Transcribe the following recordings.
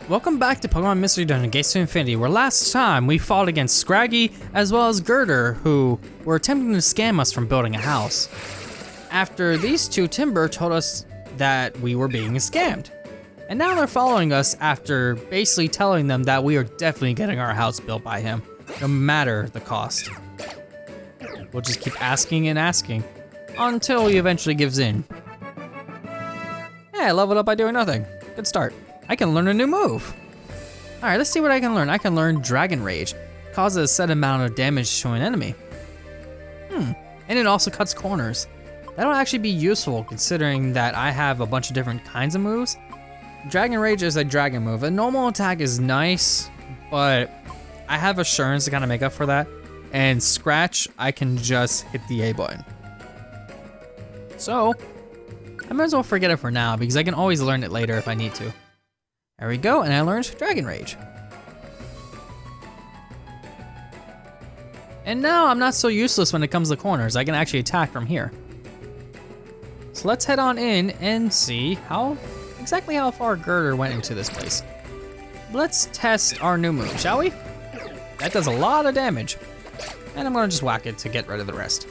Welcome back to Pokemon Mystery Dungeon Gates to Infinity, where last time we fought against Scraggy as well as Gurdurr, who were attempting to scam us from building a house. After these two, Timber told us that we were being scammed. And now they're following us after basically telling them that we are definitely getting our house built by him, no matter the cost. We'll just keep asking and asking until he eventually gives in. Hey, I leveled up by doing nothing. Good start. I can learn a new move. All right, let's see what I can learn. I can learn Dragon Rage. Causes a set amount of damage to an enemy. And it also cuts corners. That'll actually be useful considering that I have a bunch of different kinds of moves. Dragon Rage is a dragon move. A normal attack is nice, but I have Assurance to kind of make up for that. And Scratch, I can just hit the A button. So, I might as well forget it for now because I can always learn it later if I need to. There we go, and I learned Dragon Rage. And now I'm not so useless when it comes to corners. I can actually attack from here. So let's head on in and see exactly how far Gurdurr went into this place. Let's test our new move, shall we? That does a lot of damage. And I'm gonna just whack it to get rid of the rest.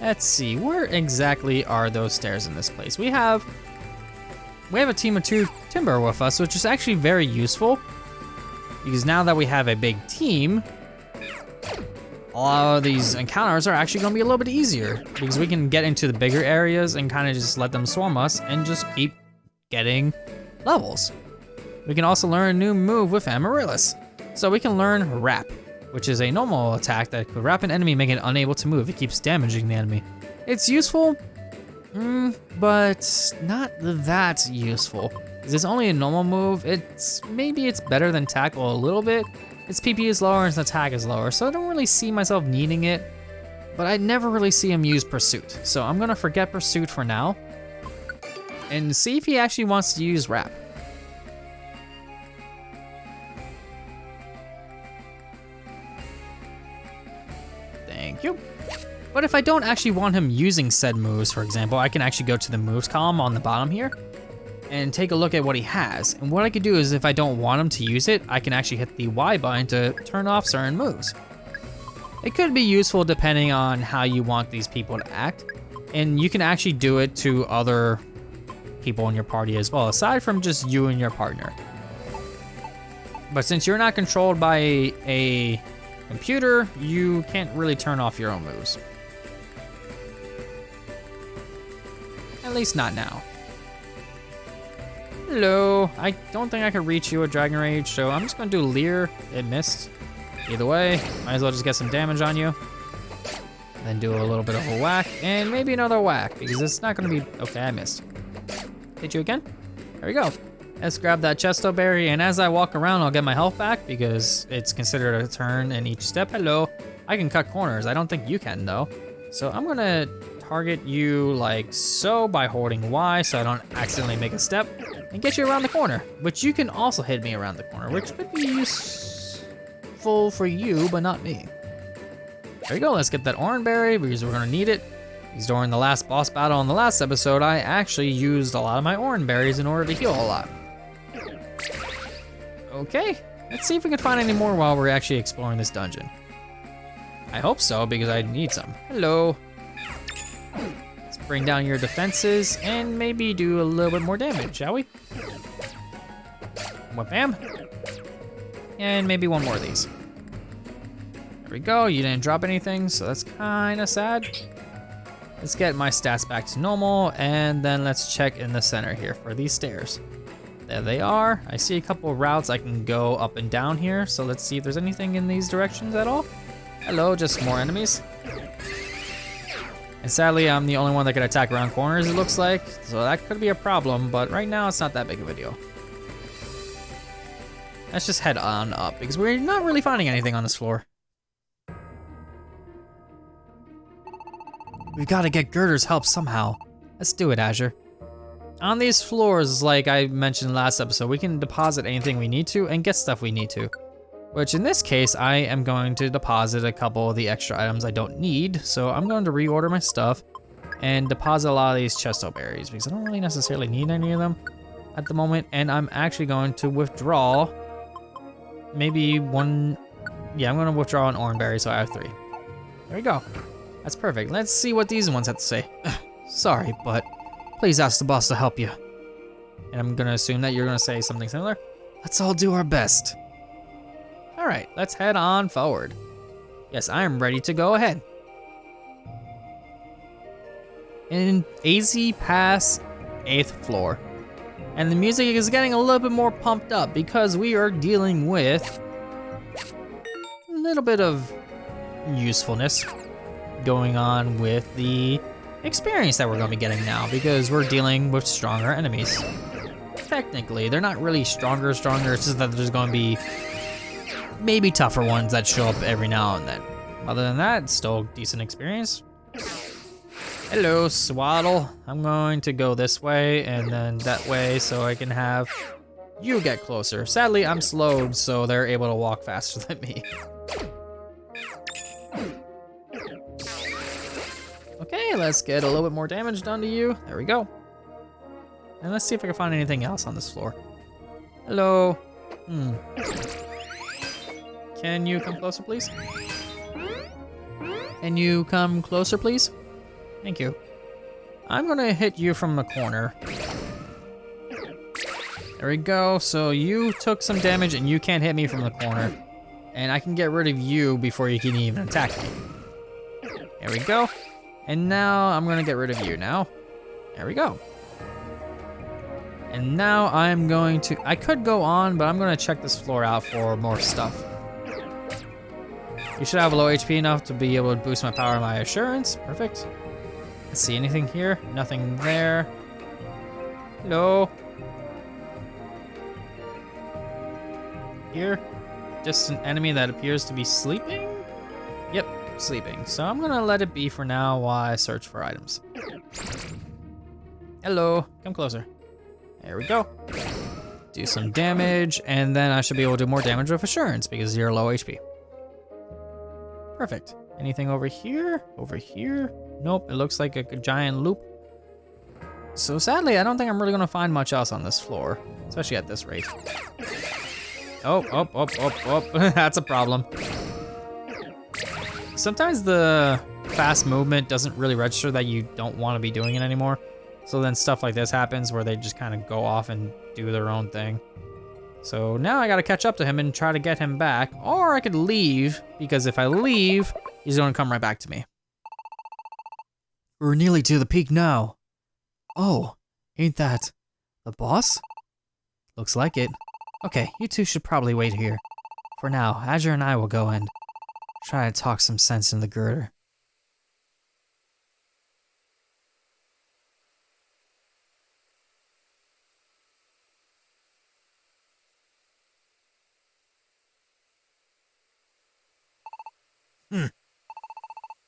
Let's see, where exactly are those stairs in this place? We have a team of 2 Timber with us, which is actually very useful. Because now that we have a big team, a lot of these encounters are actually gonna be a little bit easier. Because we can get into the bigger areas and kind of just let them swarm us and just keep getting levels. We can also learn a new move with Amaryllis. So we can learn Wrap, which is a normal attack that could wrap an enemy, making it unable to move. It keeps damaging the enemy. It's useful, but not that useful. It's only a normal move. Maybe it's better than Tackle a little bit. Its PP is lower and its attack is lower, so I don't really see myself needing it. But I never really see him use Pursuit, so I'm gonna forget Pursuit for now and see if he actually wants to use Wrap. Thank you. But if I don't actually want him using said moves, for example, I can actually go to the moves column on the bottom here and take a look at what he has. And what I could do is if I don't want him to use it, I can actually hit the Y button to turn off certain moves. It could be useful depending on how you want these people to act. And you can actually do it to other people in your party as well, aside from just you and your partner. But since you're not controlled by a computer, you can't really turn off your own moves. At least not now. Hello, I don't think I can reach you with Dragon Rage, so I'm just gonna do Leer. It missed. Either way, might as well just get some damage on you. Then do a little bit of a whack, and maybe another whack, because it's not gonna be, okay, I missed. Hit you again? There we go. Let's grab that Chesto Berry, and as I walk around, I'll get my health back, because it's considered a turn in each step. Hello, I can cut corners. I don't think you can, though. So I'm gonna target you like so by holding Y so I don't accidentally make a step and get you around the corner, but you can also hit me around the corner, which could be useful for you, but not me. There we go, let's get that Orange Berry because we're gonna need it. Because during the last boss battle in the last episode, I actually used a lot of my Orange Berries in order to heal a lot. Okay, let's see if we can find any more while we're actually exploring this dungeon. I hope so, because I need some. Hello. Let's bring down your defenses and maybe do a little bit more damage, shall we? Wha-bam. And maybe one more of these. There we go, you didn't drop anything, so that's kinda sad. Let's get my stats back to normal, and then let's check in the center here for these stairs. There they are. I see a couple of routes I can go up and down here, so let's see if there's anything in these directions at all. Hello, just more enemies. And sadly, I'm the only one that can attack around corners, it looks like, so that could be a problem, but right now it's not that big of a deal. Let's just head on up, because we're not really finding anything on this floor. We've got to get Gurdurr's help somehow. Let's do it, Azure. On these floors, like I mentioned last episode, we can deposit anything we need to and get stuff we need to. Which in this case, I am going to deposit a couple of the extra items I don't need. So I'm going to reorder my stuff and deposit a lot of these Chesto Berries because I don't really necessarily need any of them. at the moment, and I'm actually going to withdraw maybe one. Yeah, I'm gonna withdraw an orange berry, so I have 3. There we go. That's perfect. Let's see what these ones have to say. Sorry, but please ask the boss to help you. And I'm gonna assume that you're gonna say something similar. Let's all do our best. All right, let's head on forward. Yes, I am ready to go ahead. In AZ Pass 8th floor. And the music is getting a little bit more pumped up because we are dealing with a little bit of usefulness going on with the experience that we're gonna be getting now because we're dealing with stronger enemies. Technically, they're not really stronger, it's just that there's gonna be maybe tougher ones that show up every now and then. Other than that, it's still decent experience. Hello, Swaddle. I'm going to go this way and then that way so I can have you get closer. Sadly, I'm slowed, so they're able to walk faster than me. Okay, let's get a little bit more damage done to you. There we go. And let's see if I can find anything else on this floor. Hello. Can you come closer, please? Can you come closer, please? Thank you. I'm gonna hit you from the corner. There we go. So you took some damage and you can't hit me from the corner. And I can get rid of you before you can even attack me. There we go. And now I'm gonna get rid of you now. There we go. And now I'm going to, I could go on, but I'm gonna check this floor out for more stuff. You should have low HP enough to be able to boost my power and my assurance. Perfect. Let's see, anything here? Nothing there. Hello. Here, just an enemy that appears to be sleeping? Yep, sleeping. So I'm gonna let it be for now while I search for items. Hello, come closer. There we go. Do some damage, and then I should be able to do more damage with assurance because you're low HP. Perfect. Anything over here? Over here? Nope, it looks like a giant loop. So sadly, I don't think I'm really gonna find much else on this floor, especially at this rate. Oh, that's a problem. Sometimes the fast movement doesn't really register that you don't want to be doing it anymore. So then stuff like this happens where they just kind of go off and do their own thing. So now I gotta catch up to him and try to get him back, or I could leave, because if I leave, he's gonna come right back to me. We're nearly to the peak now. Oh, ain't that the boss? Looks like it. Okay, you two should probably wait here. For now, Azure and I will go and try to talk some sense in the Gurdurr.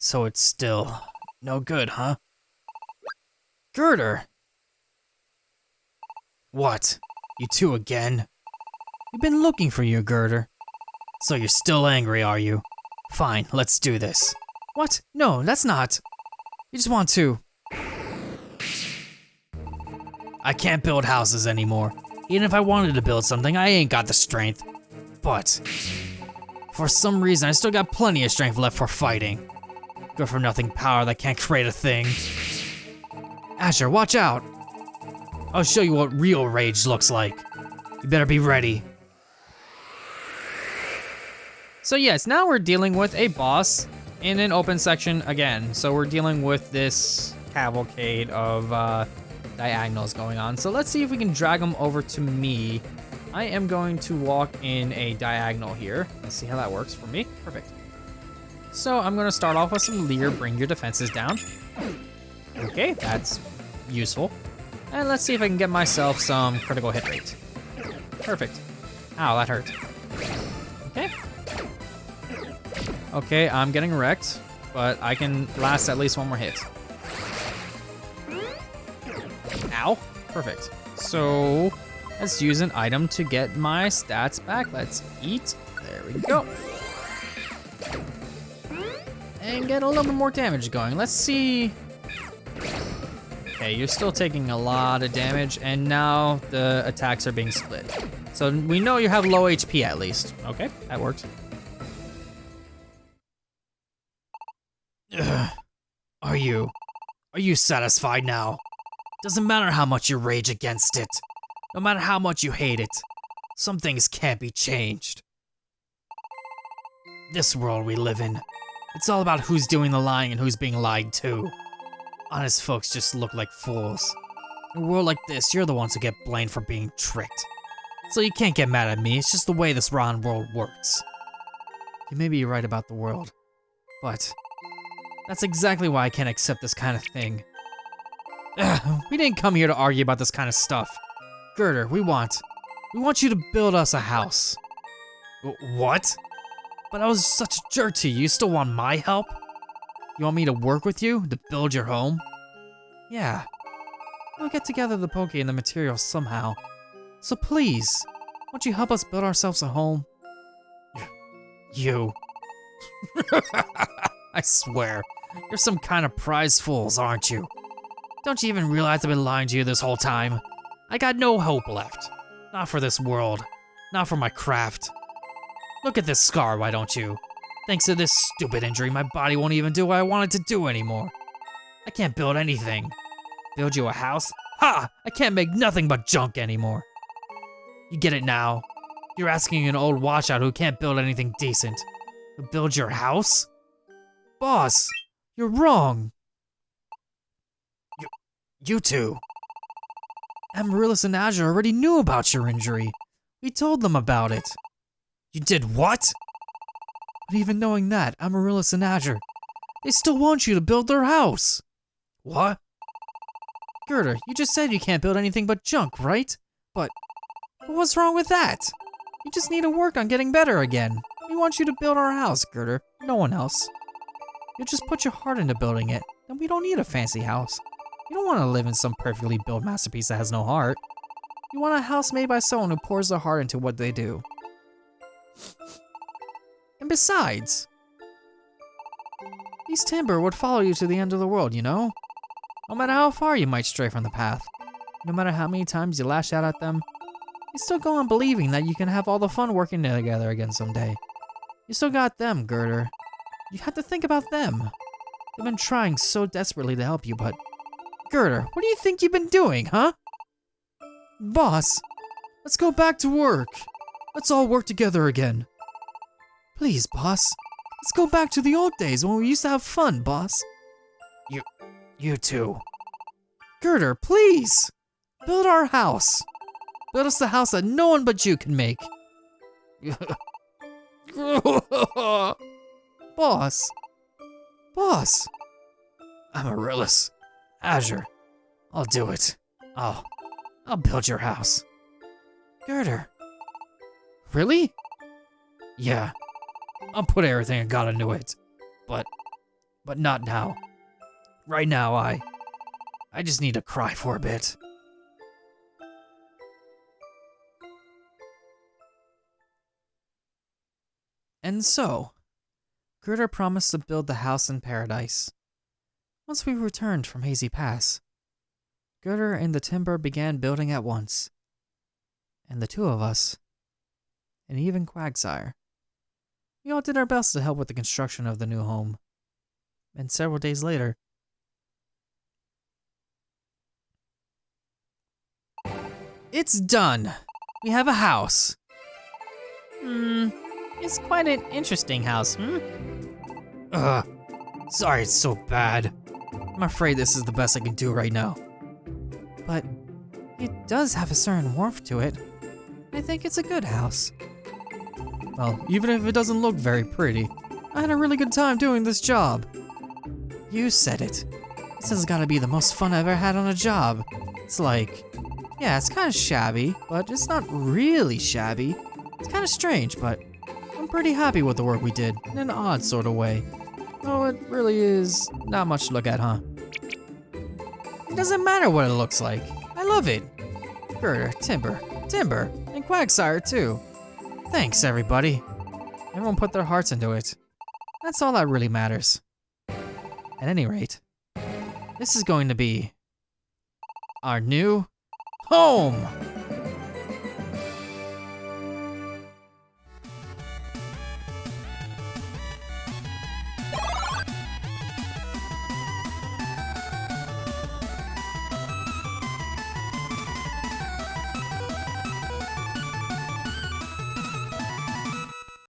So it's still no good, huh? Gurdurr! What? You two again? We've been looking for you, Gurdurr. So you're still angry, are you? Fine, let's do this. What? No, that's not. You just want to. I can't build houses anymore. Even if I wanted to build something, I ain't got the strength. But for some reason, I still got plenty of strength left for fighting. Good for nothing power that can't create a thing. Azure, watch out! I'll show you what real rage looks like. You better be ready. So yes, now we're dealing with a boss in an open section again. So we're dealing with this cavalcade of diagonals going on. So let's see if we can drag them over to me. I am going to walk in a diagonal here. Let's see how that works for me. Perfect. So I'm gonna start off with some Leer, bring your defenses down. Okay, that's useful. And let's see if I can get myself some critical hit rate. Perfect. Ow, that hurt. Okay. Okay, I'm getting wrecked, but I can last at least one more hit. Ow, perfect. So let's use an item to get my stats back. Let's eat, there we go. And get a little bit more damage going. Let's see. Okay, you're still taking a lot of damage, and now the attacks are being split. So we know you have low HP at least. Okay, that works. Ugh. Are you satisfied now? Doesn't matter how much you rage against it. No matter how much you hate it. Some things can't be changed. This world we live in, it's all about who's doing the lying and who's being lied to. Honest folks just look like fools. In a world like this, you're the ones who get blamed for being tricked. So you can't get mad at me, it's just the way this rotten world works. You may be right about the world, but that's exactly why I can't accept this kind of thing. Ugh, we didn't come here to argue about this kind of stuff. Gurdurr, we want you to build us a house. What? But I was such a jerk to you, you still want my help? You want me to work with you, to build your home? Yeah. We'll get together the Poké and the materials somehow. So please, won't you help us build ourselves a home? You. I swear, you're some kind of prize fools, aren't you? Don't you even realize I've been lying to you this whole time? I got no hope left. Not for this world. Not for my craft. Look at this scar, why don't you? Thanks to this stupid injury, my body won't even do what I want it to do anymore. I can't build anything. Build you a house? Ha! I can't make nothing but junk anymore. You get it now? You're asking an old washout who can't build anything decent to build your house? Boss, you're wrong. You two. Amaryllis and Azure already knew about your injury. We told them about it. You did what? But even knowing that, Amaryllis and Azure, they still want you to build their house. What? Gurdurr, you just said you can't build anything but junk, right? But what's wrong with that? You just need to work on getting better again. We want you to build our house, Gurdurr, no one else. You just put your heart into building it, and we don't need a fancy house. You don't want to live in some perfectly built masterpiece that has no heart. You want a house made by someone who pours their heart into what they do. And besides, these timber would follow you to the end of the world, you know? No matter how far you might stray from the path, no matter how many times you lash out at them, you still go on believing that you can have all the fun working together again someday. You still got them, Gurdurr. You have to think about them. They've been trying so desperately to help you, but Gurdurr, what do you think you've been doing, huh? Boss, let's go back to work. Let's all work together again. Please, boss. Let's go back to the old days when we used to have fun, boss. You two. Gurdurr, please! Build our house. Build us the house that no one but you can make. Boss. Boss. Amaryllis. Azure. I'll do it. I'll build your house. Gurdurr. Really? Yeah. I'll put everything I got into it. But not now. Right now, I just need to cry for a bit. And so, Gurdurr promised to build the house in paradise. Once we returned from Hazy Pass, Gurdurr and the timber began building at once. And the two of us, and even Quagsire, we all did our best to help with the construction of the new home. And several days later, it's done! We have a house. It's quite an interesting house, Sorry it's so bad. I'm afraid this is the best I can do right now. But it does have a certain warmth to it. I think it's a good house. Well, even if it doesn't look very pretty, I had a really good time doing this job. You said it. This has gotta be the most fun I've ever had on a job. It's like, yeah, it's kinda shabby, but it's not really shabby. It's kinda strange, but I'm pretty happy with the work we did, in an odd sort of way. Oh, it really is not much to look at, huh? It doesn't matter what it looks like. I love it. Gurdurr, Timber, and Quagsire too. Thanks, everybody. Everyone put their hearts into it. That's all that really matters. At any rate, this is going to be our new home.